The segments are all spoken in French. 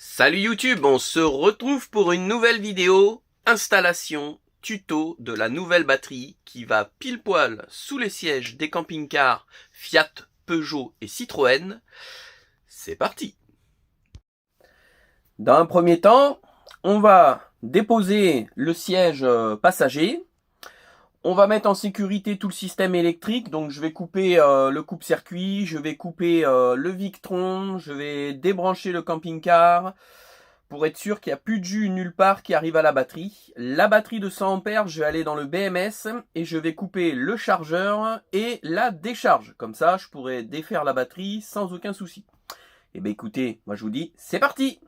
Salut YouTube, on se retrouve pour une nouvelle vidéo, installation, tuto de la nouvelle batterie qui va pile poil sous les sièges des camping-cars Fiat, Peugeot et Citroën. C'est parti. Dans un premier temps, on va déposer le siège passager. On va mettre en sécurité tout le système électrique, donc je vais couper le coupe-circuit, je vais couper le Victron, je vais débrancher le camping-car pour être sûr qu'il n'y a plus de jus nulle part qui arrive à la batterie. La batterie de 100 ampères, je vais aller dans le BMS et je vais couper le chargeur et la décharge. Comme ça, je pourrai défaire la batterie sans aucun souci. Et bien écoutez, moi je vous dis, c'est parti!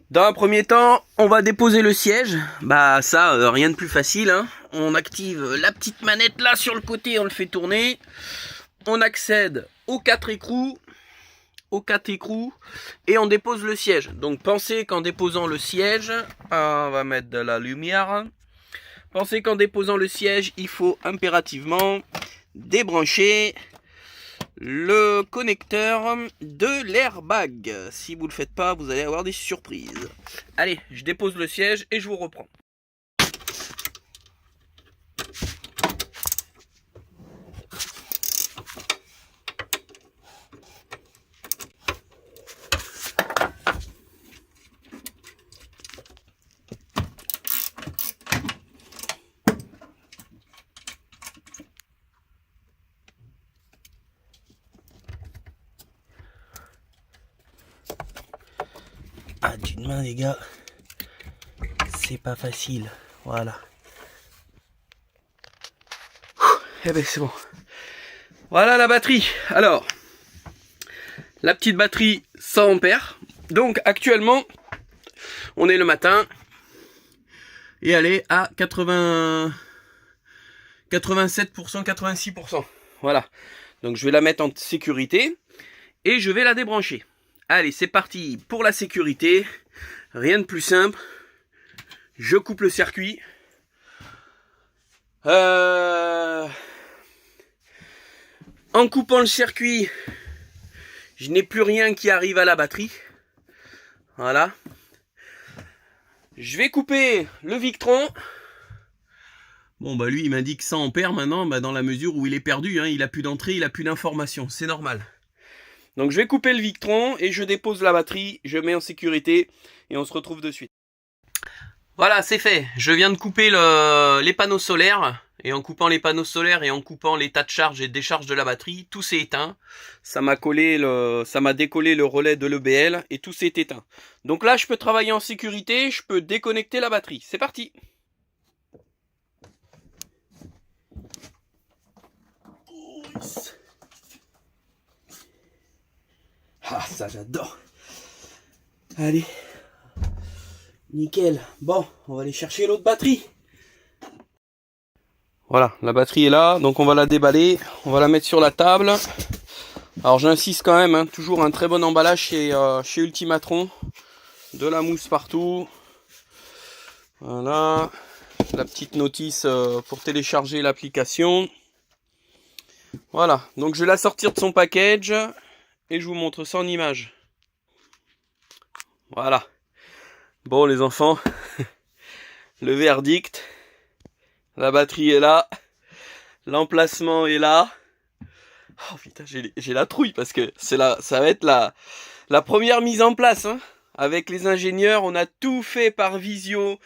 Dans un premier temps, on va déposer le siège. Bah ça, rien de plus facile, hein. On active la petite manette là sur le côté, on le fait tourner. On accède aux quatre écrous. Et on dépose le siège. Donc pensez qu'en déposant le siège, on va mettre de la lumière. Pensez qu'en déposant le siège, il faut impérativement débrancher le connecteur de l'airbag. Si vous ne le faites pas, vous allez avoir des surprises. Allez, je dépose le siège et je vous reprends. Ah, d'une main les gars, c'est pas facile, voilà. Eh ben c'est bon. Voilà la batterie. Alors, la petite batterie 100 ampères. Donc actuellement, on est le matin et elle est à 87%, 86%. Voilà. Donc je vais la mettre en sécurité et je vais la débrancher. Allez, c'est parti pour la sécurité. Rien de plus simple. Je coupe le circuit. En coupant le circuit, je n'ai plus rien qui arrive à la batterie. Voilà. Je vais couper le Victron. Bon, bah lui, il m'indique 100 ampères maintenant, bah, dans la mesure où il est perdu. Hein, il a plus d'entrée, il a plus d'information. C'est normal. Donc je vais couper le Victron et je dépose la batterie, je mets en sécurité et on se retrouve de suite. Voilà, c'est fait. Je viens de couper les panneaux solaires et en coupant les panneaux solaires et en coupant l'état de charge et de décharge de la batterie, tout s'est éteint. Ça m'a décollé le relais de l'EBL et tout s'est éteint. Donc là, je peux travailler en sécurité, je peux déconnecter la batterie. C'est parti. Ah, ça j'adore. Allez. Nickel. Bon, on va aller chercher l'autre batterie. Voilà, la batterie est là. Donc on va la déballer. On va la mettre sur la table. Alors j'insiste quand même, hein, toujours un très bon emballage chez Ultimatron. De la mousse partout. Voilà. La petite notice pour télécharger l'application. Voilà, donc je vais la sortir de son package. Et je vous montre ça en image. Voilà. Bon les enfants, le verdict. La batterie est là. L'emplacement est là. Oh putain, j'ai la trouille parce que ça va être la première mise en place. Hein. Avec les ingénieurs, on a tout fait par visio.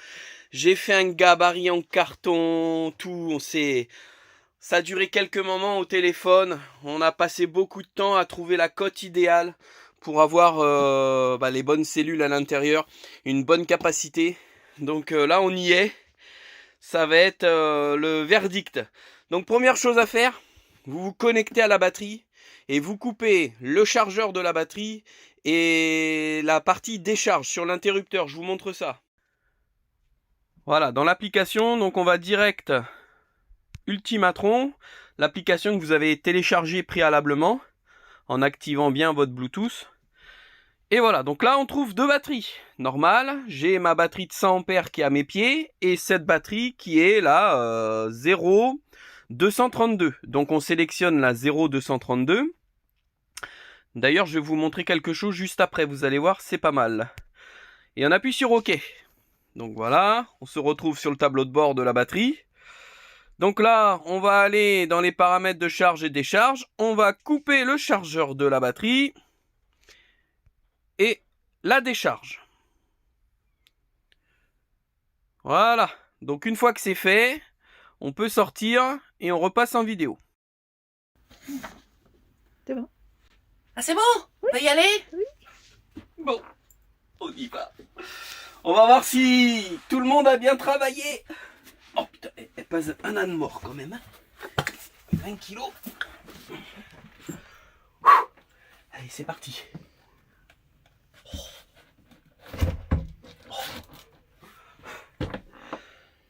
J'ai fait un gabarit en carton, tout. Ça a duré quelques moments au téléphone. On a passé beaucoup de temps à trouver la cote idéale pour avoir les bonnes cellules à l'intérieur, une bonne capacité. Donc là, on y est. Ça va être le verdict. Donc première chose à faire, vous vous connectez à la batterie et vous coupez le chargeur de la batterie et la partie décharge sur l'interrupteur. Je vous montre ça. Voilà, dans l'application, donc on va direct Ultimatron, l'application que vous avez téléchargée préalablement en activant bien votre Bluetooth. Et voilà, donc là on trouve deux batteries normales. J'ai ma batterie de 100 ampères qui est à mes pieds et cette batterie qui est la 0,232. Donc on sélectionne la 0,232. D'ailleurs, je vais vous montrer quelque chose juste après. Vous allez voir, c'est pas mal. Et on appuie sur OK. Donc voilà, on se retrouve sur le tableau de bord de la batterie. Donc là, on va aller dans les paramètres de charge et décharge. On va couper le chargeur de la batterie et la décharge. Voilà. Donc une fois que c'est fait, on peut sortir et on repasse en vidéo. C'est bon. Ah, c'est bon? On peut y aller? Oui. Bon, on y va. On va voir si tout le monde a bien travaillé. Oh putain, elle pèse un âne mort quand même. 20 kilos. Allez, c'est parti.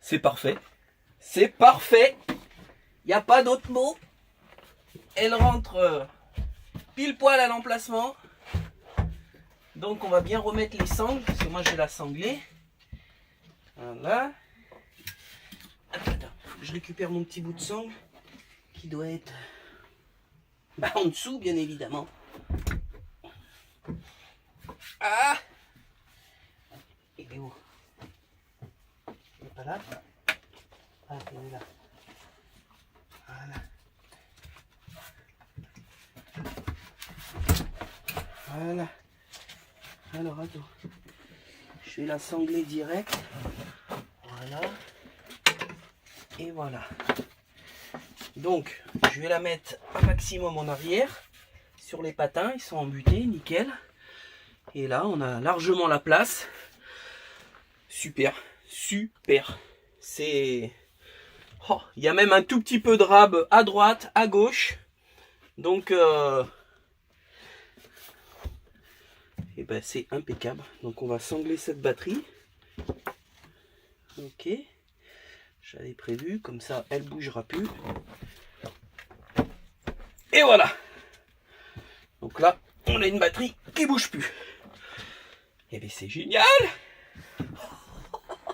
C'est parfait. C'est parfait. Il n'y a pas d'autre mot. Elle rentre pile poil à l'emplacement. Donc on va bien remettre les sangles, parce que moi j'ai la sanglée. Voilà. Attends, faut que je récupère mon petit bout de sangle qui doit être en dessous, bien évidemment. Ah! Il est où? Il n'est pas là? Ah, il est là. Voilà. Voilà. Alors attends. Je vais la sangler direct. Voilà. Et voilà. Donc, je vais la mettre un maximum en arrière. Sur les patins, ils sont embutés, nickel. Et là, on a largement la place. Super, super. C'est... Oh, il y a même un tout petit peu de rab à droite, à gauche. Donc, et ben, c'est impeccable. Donc, on va sangler cette batterie. Ok. J'avais prévu, comme ça, elle bougera plus. Et voilà. Donc là, on a une batterie qui bouge plus. Et bien, c'est génial.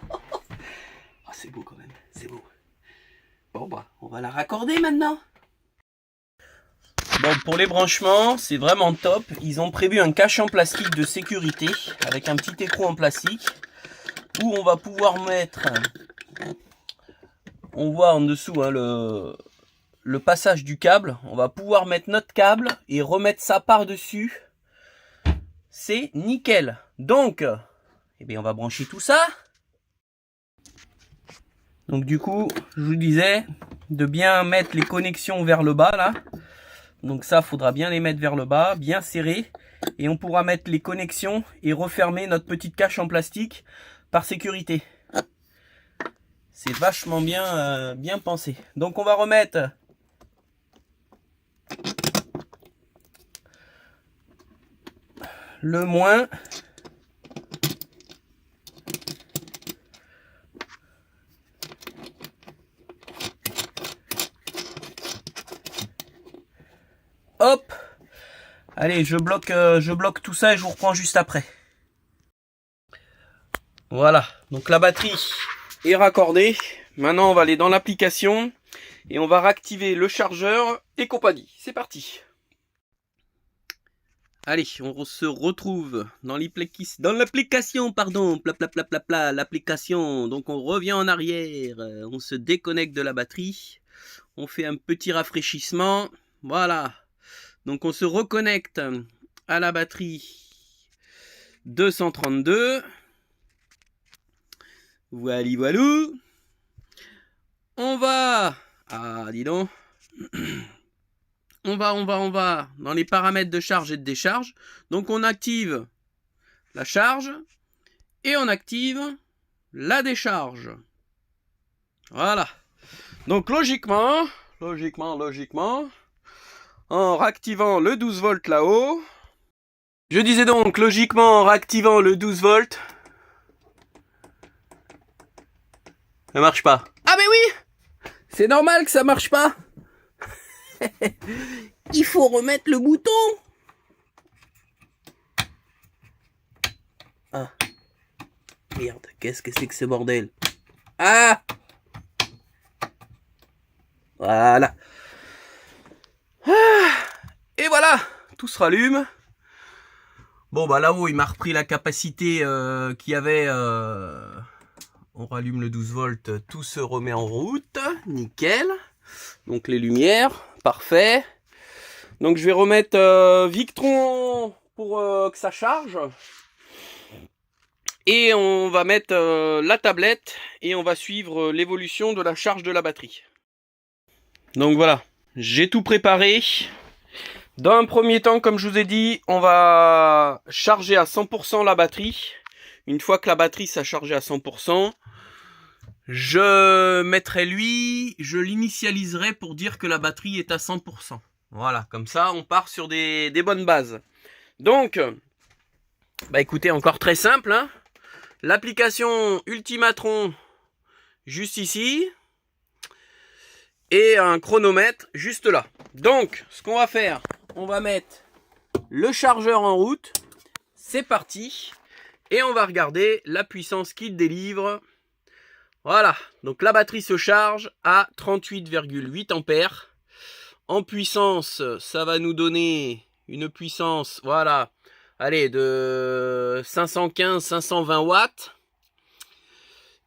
Oh, c'est beau quand même, c'est beau. Bon bah, on va la raccorder maintenant. Bon, pour les branchements, c'est vraiment top. Ils ont prévu un cache en plastique de sécurité avec un petit écrou en plastique où on va pouvoir mettre... On voit en dessous hein, le passage du câble. On va pouvoir mettre notre câble et remettre ça par-dessus. C'est nickel. Donc, eh bien, on va brancher tout ça. Donc du coup, je vous disais de bien mettre les connexions vers le bas là. Donc ça, faudra bien les mettre vers le bas, bien serré. Et on pourra mettre les connexions et refermer notre petite cache en plastique par sécurité. C'est vachement bien, bien pensé. Donc on va remettre le moins. Hop. Allez, je bloque tout ça et je vous reprends juste après. Voilà, donc la batterie est raccordée. Maintenant, on va aller dans l'application et on va réactiver le chargeur et compagnie. C'est parti. Allez, on se retrouve dans l'application, pardon, l'application. Donc on revient en arrière, on se déconnecte de la batterie, on fait un petit rafraîchissement, voilà. Donc on se reconnecte à la batterie 232. Voilà. On va... Ah, dis donc. On va dans les paramètres de charge et de décharge. Donc on active la charge et on active la décharge. Voilà. Donc logiquement, en réactivant le 12 volts là-haut, je disais donc logiquement en réactivant le 12 volts, ça marche pas. Ah mais oui, c'est normal que ça marche pas. Il faut remettre le bouton. Ah. Merde, qu'est-ce que c'est que ce bordel? Ah. Voilà. Et voilà, tout se rallume. Bon bah là-haut il m'a repris la capacité qu'il y avait. On rallume le 12 volts, tout se remet en route, nickel. Donc les lumières, parfait. Donc je vais remettre Victron pour que ça charge. Et on va mettre la tablette et on va suivre l'évolution de la charge de la batterie. Donc voilà, j'ai tout préparé. Dans un premier temps, comme je vous ai dit, on va charger à 100% la batterie. Une fois que la batterie s'est chargée à 100%, je mettrai je l'initialiserai pour dire que la batterie est à 100%. Voilà, comme ça on part sur des bonnes bases. Donc, bah écoutez, encore très simple, hein. L'application Ultimatron juste ici et un chronomètre juste là. Donc, ce qu'on va faire, on va mettre le chargeur en route. C'est parti. Et on va regarder la puissance qu'il délivre. Voilà. Donc, la batterie se charge à 38,8 ampères. En puissance, ça va nous donner une puissance, voilà, allez, de 515-520 watts.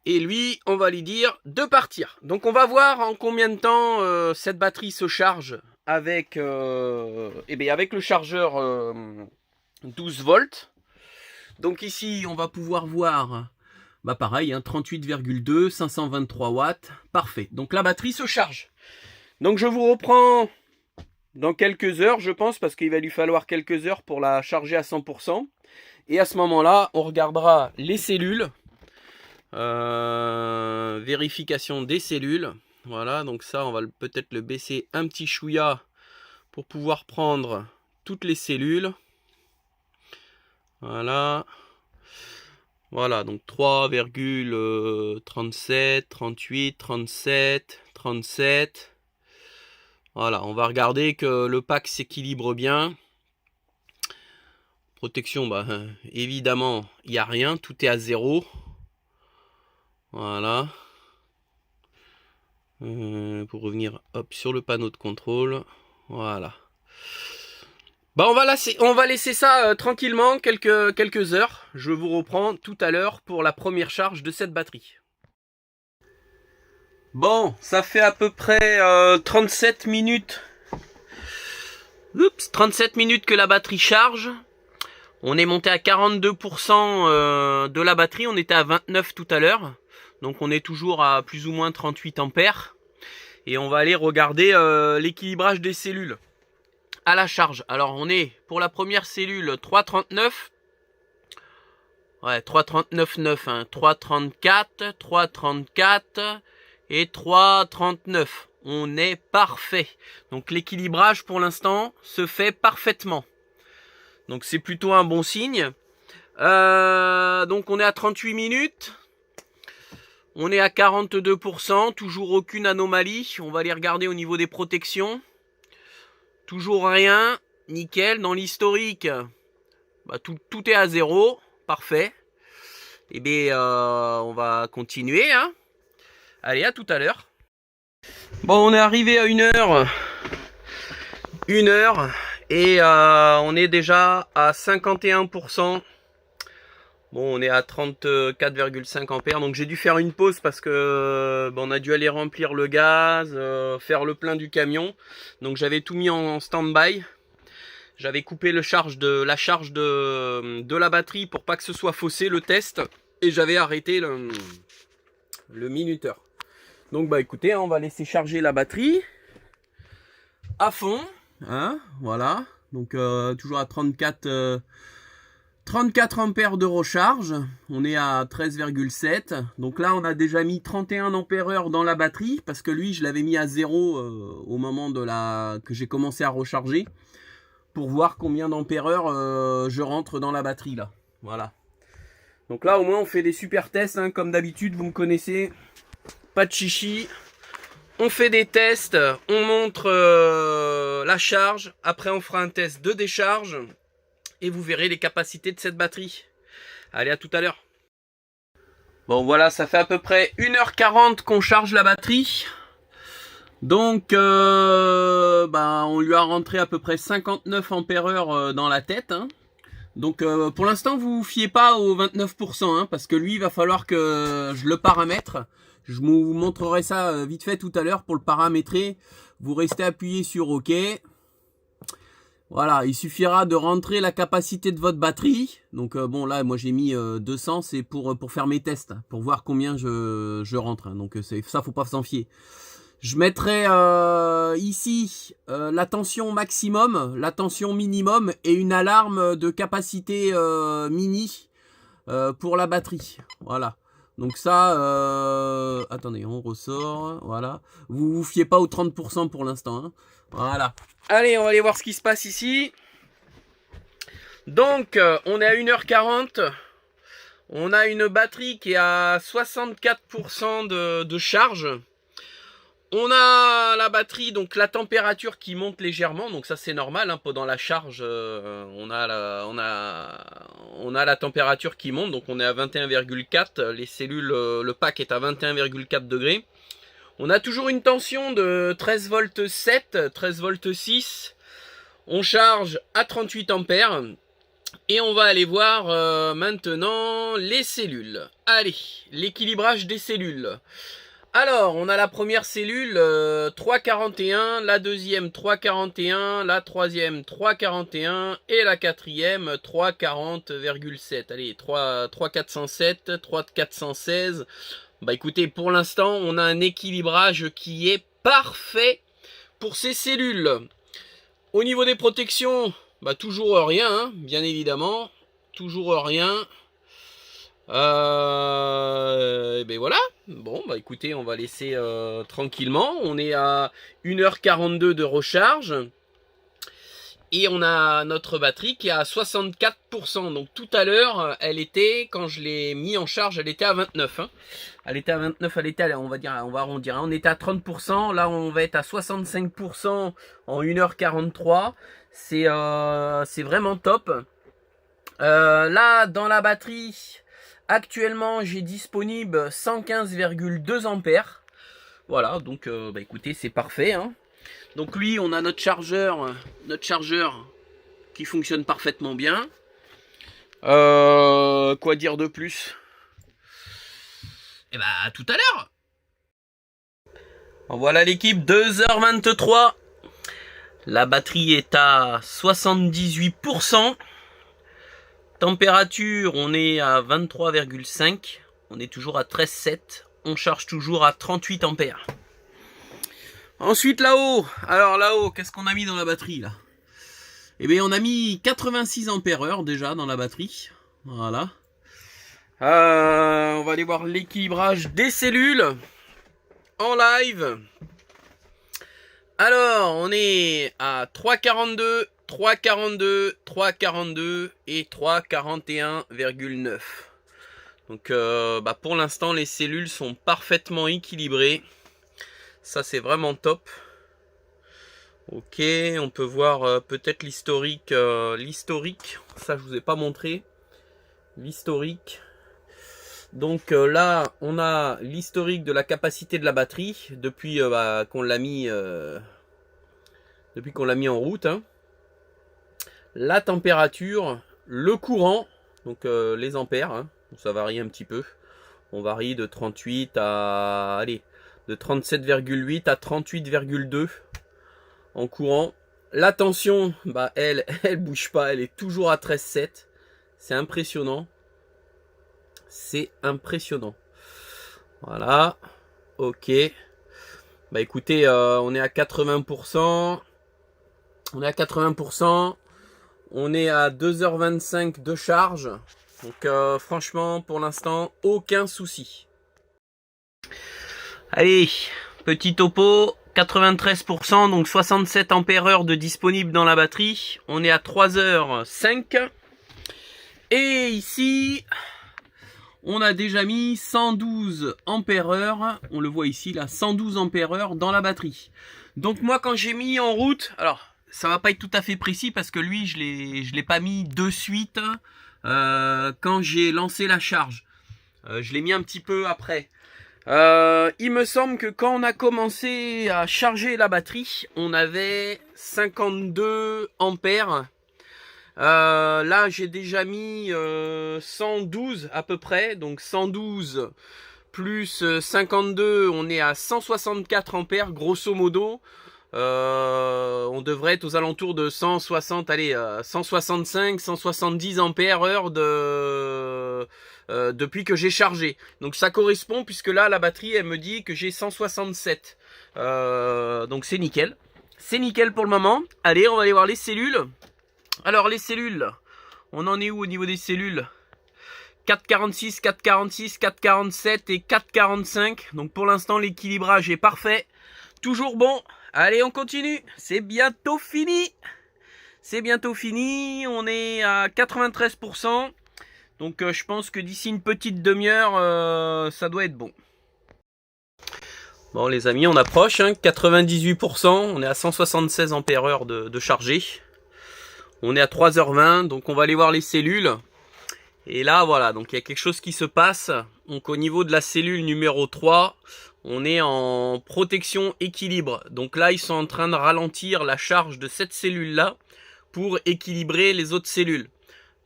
Et lui, on va lui dire de partir. Donc on va voir en combien de temps cette batterie se charge avec, avec le chargeur 12 volts. Donc ici, on va pouvoir voir, bah pareil, hein, 38,2, 523 watts. Parfait. Donc la batterie se charge. Donc je vous reprends dans quelques heures, je pense, parce qu'il va lui falloir quelques heures pour la charger à 100%. Et à ce moment-là, on regardera les cellules. Vérification des cellules. Voilà, donc ça, on va peut-être le baisser un petit chouïa pour pouvoir prendre toutes les cellules. Voilà. Voilà, donc 3,37, 38, 37, 37. Voilà, on va regarder que le pack s'équilibre bien. Protection, bah évidemment, il n'y a rien, tout est à 0. Voilà. Pour revenir hop, sur le panneau de contrôle. Voilà. Bah on va laisser ça tranquillement quelques heures. Je vous reprends tout à l'heure pour la première charge de cette batterie. Bon, ça fait à peu près 37 minutes. Oups, 37 minutes que la batterie charge. On est monté à 42% de la batterie. On était à 29 tout à l'heure. Donc on est toujours à plus ou moins 38 ampères. Et on va aller regarder l'équilibrage des cellules à la charge. Alors on est pour la première cellule 3,39. Ouais, 3,39,9. Hein, 3,34, 3,34 et 3,39. On est parfait. Donc l'équilibrage pour l'instant se fait parfaitement. Donc c'est plutôt un bon signe. Donc on est à 38 minutes. On est à 42%. Toujours aucune anomalie. On va aller regarder au niveau des protections. Toujours rien. Nickel. Dans l'historique, bah, tout est à 0. Parfait. Et bien on va continuer. Hein. Allez, à tout à l'heure. Bon, on est arrivé à 1 heure. 1 heure. Et on est déjà à 51%. Bon, on est à 34,5 ampères. Donc j'ai dû faire une pause parce que on a dû aller remplir le gaz, faire le plein du camion. Donc j'avais tout mis en stand-by. J'avais coupé la charge de la batterie pour pas que ce soit faussé le test. Et j'avais arrêté le minuteur. Donc bah écoutez, on va laisser charger la batterie à fond. Hein, voilà, donc toujours à 34 ampères de recharge. On est à 13,7. Donc là on a déjà mis 31 ampères heure dans la batterie, parce que lui je l'avais mis à 0 au moment que j'ai commencé à recharger, pour voir combien d'ampères heure je rentre dans la batterie là. Voilà. Donc là au moins on fait des super tests, hein, comme d'habitude, vous me connaissez, pas de chichi. On fait des tests, on montre la charge, après on fera un test de décharge et vous verrez les capacités de cette batterie. Allez, à tout à l'heure. Bon voilà, ça fait à peu près 1h40 qu'on charge la batterie. Donc, on lui a rentré à peu près 59 ampères-heure dans la tête. Hein. Donc, pour l'instant, vous vous fiez pas aux 29%, hein, parce que lui, il va falloir que je le paramètre. Je vous montrerai ça vite fait tout à l'heure pour le paramétrer. Vous restez appuyé sur OK. Voilà, il suffira de rentrer la capacité de votre batterie. Donc bon là, moi j'ai mis 200, c'est pour faire mes tests, pour voir combien je rentre. Hein. Donc ça, faut pas s'en fier. Je mettrai ici la tension maximum, la tension minimum et une alarme de capacité mini pour la batterie. Voilà. Donc ça, attendez, on ressort. Voilà. Vous vous fiez pas aux 30% pour l'instant. Hein. Voilà. Allez, on va aller voir ce qui se passe ici. Donc, on est à 1h40. On a une batterie qui est à 64% de charge. On a la batterie, donc la température qui monte légèrement, donc ça c'est normal, hein, pendant la charge, on a la température qui monte, donc on est à 21,4, les cellules, le pack est à 21,4 degrés. On a toujours une tension de 13 volts 7, 13 volts 6, on charge à 38 ampères, et on va aller voir maintenant les cellules. Allez, l'équilibrage des cellules. Alors, on a la première cellule 3,41, la deuxième 3,41, la troisième 3,41 et la quatrième 3,40,7. Allez, 3,407, 3,416. Bah écoutez, pour l'instant, on a un équilibrage qui est parfait pour ces cellules. Au niveau des protections, bah toujours rien, hein, bien évidemment. Toujours rien. Et ben voilà. Bon bah écoutez, on va laisser tranquillement. On est à 1h42 de recharge. Et on a notre batterie qui est à 64%. Donc tout à l'heure, elle était, quand je l'ai mis en charge, elle était à 29. Hein. Elle était à 29, elle était, on va arrondir. Hein. On était à 30%. Là, on va être à 65% en 1h43. C'est vraiment top. Là, dans la batterie, actuellement, j'ai disponible 115,2 ampères. Voilà, donc bah écoutez, c'est parfait. Hein. Donc lui, on a notre chargeur qui fonctionne parfaitement bien. Quoi dire de plus? Et bah à tout à l'heure. Voilà l'équipe, 2h23. La batterie est à 78%. Température, on est à 23,5. On est toujours à 13,7. On charge toujours à 38 ampères. Ensuite là-haut, alors là-haut, qu'est-ce qu'on a mis dans la batterie là? Eh bien on a mis 86 ampères-heure déjà dans la batterie. Voilà. On va aller voir l'équilibrage des cellules en live. Alors on est à 3,42, 3,42, 3,42 et 3,41,9. Donc pour l'instant les cellules sont parfaitement équilibrées. Ça c'est vraiment top. Ok, on peut voir peut-être l'historique. Ça je vous ai pas montré. L'historique. Donc là on a l'historique de la capacité de la batterie depuis qu'on l'a mis en route. Hein. La température, le courant, donc les ampères. Hein, ça varie un petit peu. On varie de 38 à de 37,8 à 38,2 en courant. La tension, elle bouge pas, elle est toujours à 13,7. C'est impressionnant. C'est impressionnant. Voilà. Ok. Bah écoutez, on est à 80%. On est à 80%. On est à 2h25 de charge. Donc franchement, pour l'instant, aucun souci. Allez, petit topo, 93%, donc 67 ampères-heure de disponible dans la batterie. On est à 3h05. Et ici, on a déjà mis 112 ampères-heure. On le voit ici, là, 112 ampères-heure dans la batterie. Donc moi, quand j'ai mis en route, alors, ça va pas être tout à fait précis parce que lui, je l'ai pas mis de suite quand j'ai lancé la charge. Je l'ai mis un petit peu après. Il me semble que quand on a commencé à charger la batterie, on avait 52 ampères. Là, j'ai déjà mis 112 à peu près. Donc 112 plus 52, on est à 164 ampères grosso modo. On devrait être aux alentours de 160, allez, 165, 170 ampères heure depuis que j'ai chargé. Donc ça correspond puisque là la batterie elle me dit que j'ai 167. Donc c'est nickel. C'est nickel pour le moment. Allez, on va aller voir les cellules. Alors les cellules, on en est où au niveau des cellules? 4,46, 4,46, 4,47 et 4,45. Donc pour l'instant l'équilibrage est parfait. Toujours bon. Allez, on continue. C'est bientôt fini. C'est bientôt fini. On est à 93%. Donc je pense que d'ici une petite demi-heure, ça doit être bon. Bon les amis, on approche. 98%. On est à 176 ampères-heure de chargé. On est à 3h20. Donc on va aller voir les cellules. Et là, voilà, donc il y a quelque chose qui se passe. Donc au niveau de la cellule numéro 3, on est en protection équilibre. Donc là, ils sont en train de ralentir la charge de cette cellule-là pour équilibrer les autres cellules.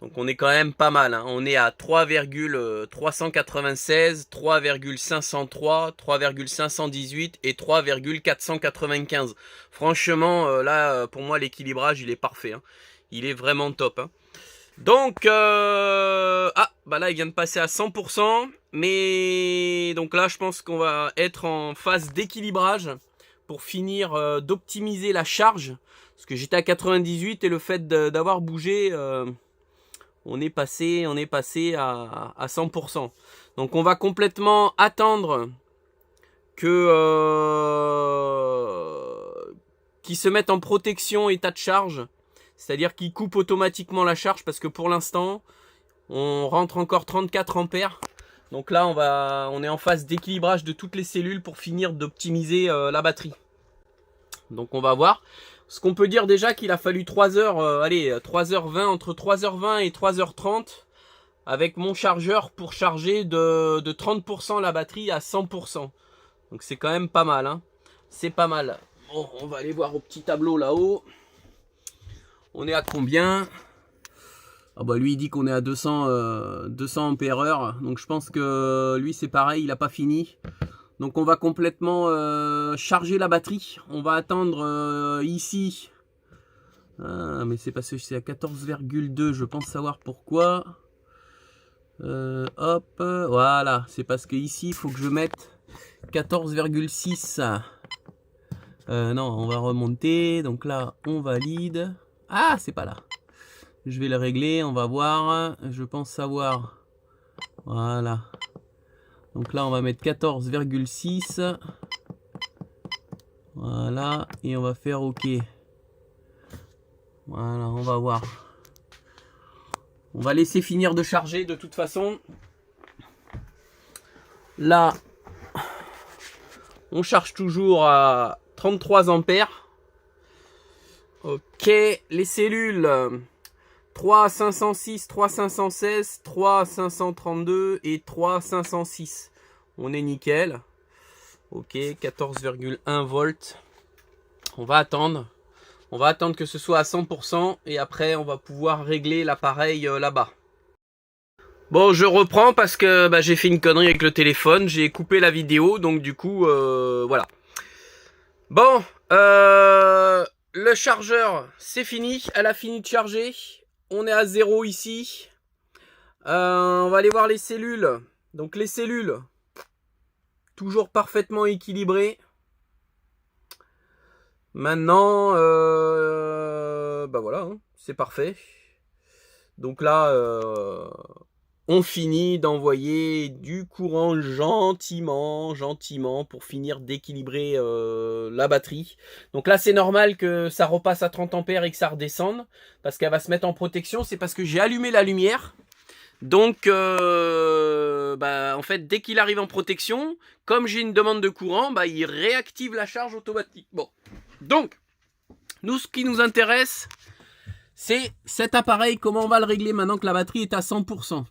Donc on est quand même pas mal. On est à 3,396, 3,503, 3,518 et 3,495. Franchement, là, pour moi, l'équilibrage, il est parfait. Il est vraiment top. Donc, ah, bah là, il vient de passer à 100%. Mais, donc là, je pense qu'on va être en phase d'équilibrage pour finir d'optimiser la charge. Parce que j'étais à 98 et le fait d'avoir bougé, on est passé à 100%. Donc, on va complètement attendre que qu'ils se mettent en protection état de charge. C'est-à-dire qu'il coupe automatiquement la charge parce que pour l'instant, on rentre encore 34 ampères. Donc là, on est en phase d'équilibrage de toutes les cellules pour finir d'optimiser la batterie. Donc on va voir. Ce qu'on peut dire déjà qu'il a fallu 3 heures, allez, 3h20, entre 3h20 et 3h30 avec mon chargeur pour charger de 30% la batterie à 100%. Donc c'est quand même pas mal. C'est pas mal. Bon, on va aller voir au petit tableau là-haut. On est à combien? Ah bah lui il dit qu'on est à 200 ampères heure. Donc je pense que lui c'est pareil, il n'a pas fini. Donc on va complètement charger la batterie. On va attendre ici. Ah, mais c'est parce que c'est à 14,2. Je pense savoir pourquoi. Hop, voilà. C'est parce que ici il faut que je mette 14,6. Non, on va remonter. Donc là on valide. Ah, c'est pas là. Je vais le régler, on va voir. Je pense savoir. Voilà. Donc là, on va mettre 14,6. Voilà. Et on va faire OK. Voilà, on va voir. On va laisser finir de charger de toute façon. Là, on charge toujours à 33 ampères. Ok, les cellules 3,506, 3,516, 3,532 et 3,506. On est nickel. Ok, 14,1 volts. On va attendre. On va attendre que ce soit à 100% et après on va pouvoir régler l'appareil là-bas. Bon, je reprends parce que j'ai fait une connerie avec le téléphone. J'ai coupé la vidéo, donc du coup, voilà. Bon, le chargeur, c'est fini. Elle a fini de charger. On est à 0 ici. On va aller voir les cellules. Donc les cellules, toujours parfaitement équilibrées. Maintenant, voilà, c'est parfait. Donc là, on finit d'envoyer du courant gentiment pour finir d'équilibrer la batterie. Donc là, c'est normal que ça repasse à 30 ampères et que ça redescende parce qu'elle va se mettre en protection. C'est parce que j'ai allumé la lumière. Donc, en fait, dès qu'il arrive en protection, comme j'ai une demande de courant, il réactive la charge automatique. Bon, donc, nous, ce qui nous intéresse, c'est cet appareil. Comment on va le régler maintenant que la batterie est à 100%?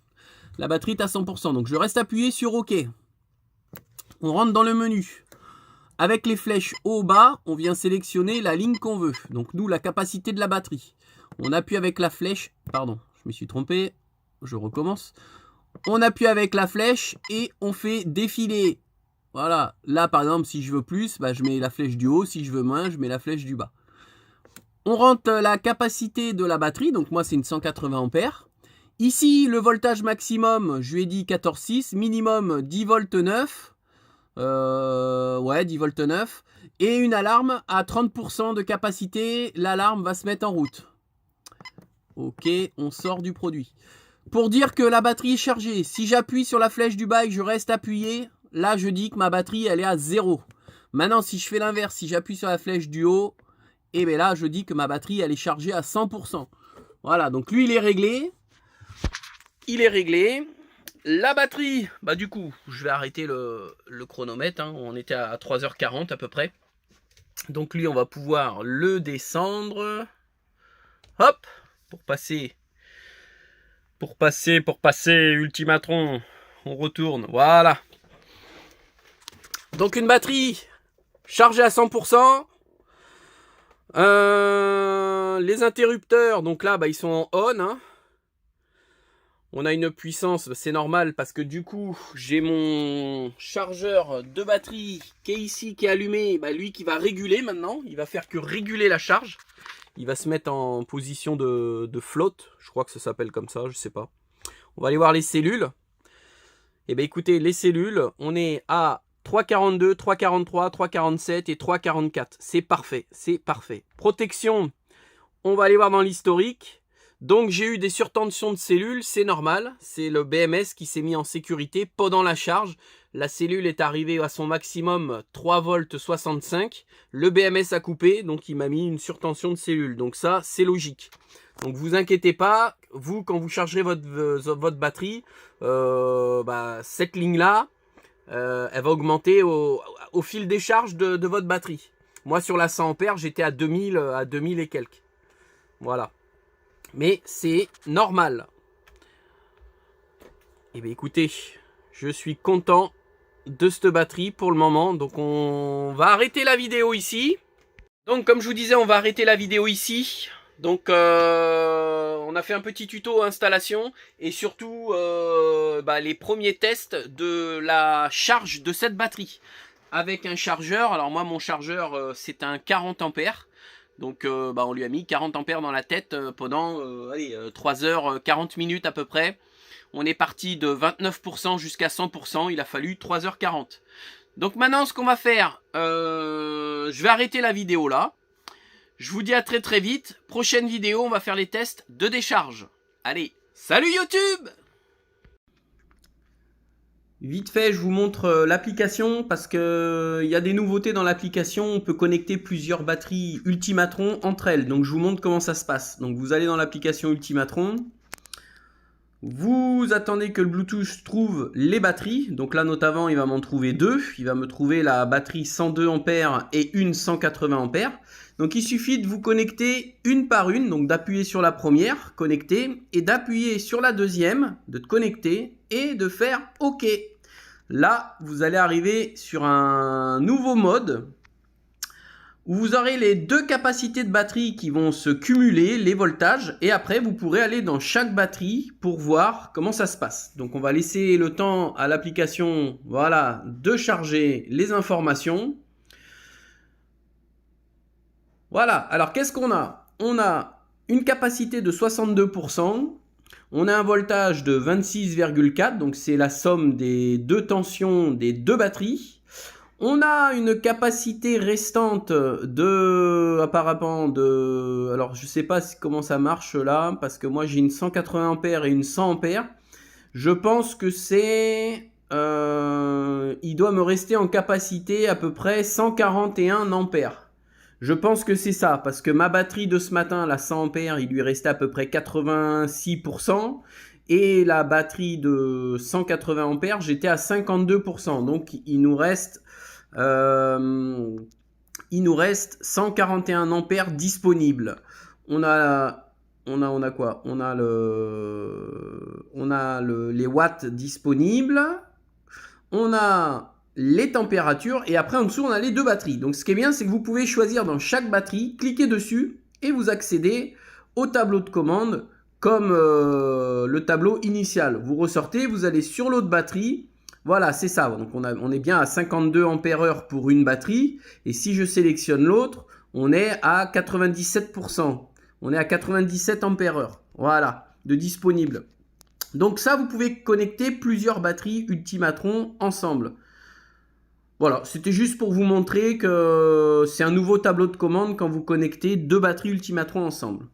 La batterie est à 100%. Donc, je reste appuyé sur OK. On rentre dans le menu. Avec les flèches haut-bas, on vient sélectionner la ligne qu'on veut. Donc nous, la capacité de la batterie. On appuie avec la flèche. Pardon, je me suis trompé. Je recommence. On appuie avec la flèche et on fait défiler. Voilà. Là, par exemple, si je veux plus, bah, je mets la flèche du haut. Si je veux moins, je mets la flèche du bas. On rentre la capacité de la batterie. Donc moi, c'est une 180 ampères. Ici, le voltage maximum, je lui ai dit 14,6. Minimum 10 volts 9. Ouais, 10 volts 9. Et une alarme à 30% de capacité. L'alarme va se mettre en route. Ok, on sort du produit. Pour dire que la batterie est chargée, si j'appuie sur la flèche du bas et que je reste appuyé, là je dis que ma batterie elle est à 0. Maintenant si je fais l'inverse, si j'appuie sur la flèche du haut, et bien là je dis que ma batterie elle est chargée à 100%. Voilà, donc lui il est réglé. Il est réglé. La batterie, bah du coup, je vais arrêter le chronomètre, hein. On était à 3h40 à peu près. Donc lui on va pouvoir le descendre. Hop, pour passer, Ultimatron, on retourne, voilà. Donc une batterie chargée à 100%. Les interrupteurs, donc là, bah, ils sont en on. Hein. On a une puissance, c'est normal, parce que du coup, j'ai mon chargeur de batterie qui est ici, qui est allumé, bah, lui qui va réguler maintenant. Il va faire que réguler la charge. Il va se mettre en position de flotte. Je crois que ça s'appelle comme ça, je sais pas. On va aller voir les cellules. Et bien écoutez, les cellules, on est à 3,42, 3,43, 3,47 et 3,44. C'est parfait, c'est parfait. Protection, on va aller voir dans l'historique. Donc j'ai eu des surtensions de cellules, c'est normal. C'est le BMS qui s'est mis en sécurité pendant la charge. La cellule est arrivée à son maximum 3 volts 65. Le BMS a coupé, donc il m'a mis une surtension de cellules. Donc ça, c'est logique. Donc vous inquiétez pas, vous quand vous chargerez votre batterie, cette ligne-là, elle va augmenter au fil des charges de votre batterie. Moi sur la 100 ampères, j'étais à 2000 et quelques. Voilà. Mais c'est normal. Et bien écoutez, je suis content de cette batterie pour le moment. Donc on va arrêter la vidéo ici. Donc comme je vous disais, on va arrêter la vidéo ici. Donc on a fait un petit tuto installation et surtout les premiers tests de la charge de cette batterie. Avec un chargeur, alors moi mon chargeur c'est un 40 ampères. Donc on lui a mis 40 ampères dans la tête pendant 3 heures 40 minutes à peu près. On est parti de 29% jusqu'à 100%, il a fallu 3h40. Donc maintenant ce qu'on va faire, je vais arrêter la vidéo là. Je vous dis à très très vite. Prochaine vidéo, on va faire les tests de décharge. Allez, salut YouTube! Vite fait, je vous montre l'application parce que il y a des nouveautés dans l'application. On peut connecter plusieurs batteries Ultimatron entre elles. Donc je vous montre comment ça se passe. Donc vous allez dans l'application Ultimatron. Vous attendez que le Bluetooth trouve les batteries. Donc là notamment il va m'en trouver deux. Il va me trouver la batterie 102 ampères et une 180 ampères. Donc il suffit de vous connecter une par une. Donc d'appuyer sur la première, connecter, et d'appuyer sur la deuxième, de te connecter et de faire OK. Là vous allez arriver sur un nouveau mode où vous aurez les deux capacités de batterie qui vont se cumuler, les voltages, et après vous pourrez aller dans chaque batterie pour voir comment ça se passe. Donc on va laisser le temps à l'application, voilà, de charger les informations. Voilà, alors qu'est-ce qu'on a? On a une capacité de 62%, on a un voltage de 26,4, donc c'est la somme des deux tensions des deux batteries. On a une capacité restante apparemment alors je sais pas comment ça marche là, parce que moi j'ai une 180 ampères et une 100 ampères. Je pense que c'est, il doit me rester en capacité à peu près 141 ampères. Je pense que c'est ça, parce que ma batterie de ce matin, la 100 ampères, il lui restait à peu près 86%. Et la batterie de 180 ampères, j'étais à 52%. Donc il nous reste 141 ampères disponibles. On a quoi? On a les watts disponibles. On a les températures et après en dessous on a les deux batteries. Donc ce qui est bien, c'est que vous pouvez choisir dans chaque batterie, cliquer dessus et vous accédez au tableau de commande comme le tableau initial. Vous ressortez, vous allez sur l'autre batterie. Voilà, c'est ça. Donc on est bien à 52 ampères-heure pour une batterie. Et si je sélectionne l'autre, on est à 97%. On est à 97 ampères-heure. Voilà, de disponible. Donc ça, vous pouvez connecter plusieurs batteries Ultimatron ensemble. Voilà, c'était juste pour vous montrer que c'est un nouveau tableau de commande quand vous connectez deux batteries Ultimatron ensemble.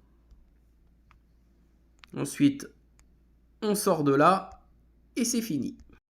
Ensuite, on sort de là et c'est fini.